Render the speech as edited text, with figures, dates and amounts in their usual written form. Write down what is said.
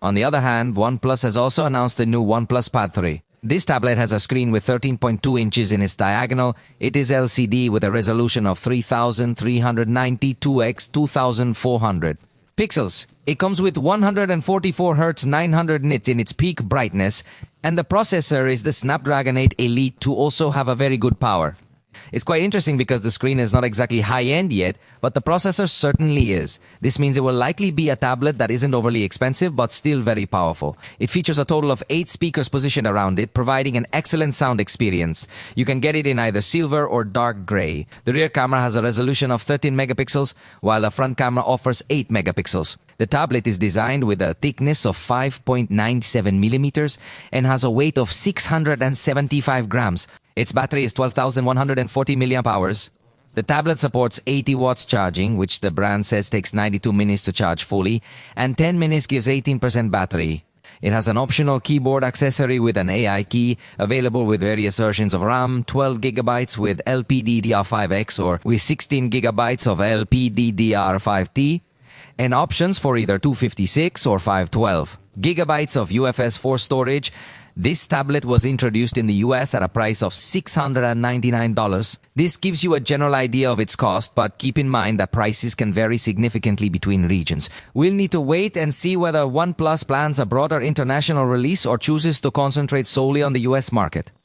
On the other hand, OnePlus has also announced the new OnePlus Pad 3. This tablet has a screen with 13.2 inches in its diagonal. It is LCD with a resolution of 3392 x 2400 pixels. It comes with 144 Hz 900 nits in its peak brightness, and the processor is the Snapdragon 8 Elite to also have a very good power. It's quite interesting because the screen is not exactly high-end yet, but the processor certainly is. This means it will likely be a tablet that isn't overly expensive but still very powerful. It features a total of 8 speakers positioned around it, providing an excellent sound experience. You can get it in either silver or dark gray. The rear camera has a resolution of 13 megapixels, while the front camera offers 8 megapixels. The tablet is designed with a thickness of 5.97 millimeters and has a weight of 675 grams. Its battery is 12,140 milliamp hours. The tablet supports 80 watts charging, which the brand says takes 92 minutes to charge fully, and 10 minutes gives 18% battery. It has an optional keyboard accessory with an AI key, available with various versions of RAM, 12 gigabytes with LPDDR5X or with 16 gigabytes of LPDDR5T, and options for either 256 or 512 gigabytes of UFS 4 storage. This tablet was introduced in the US at a price of $699. This gives you a general idea of its cost, but keep in mind that prices can vary significantly between regions. We'll need to wait and see whether OnePlus plans a broader international release or chooses to concentrate solely on the US market.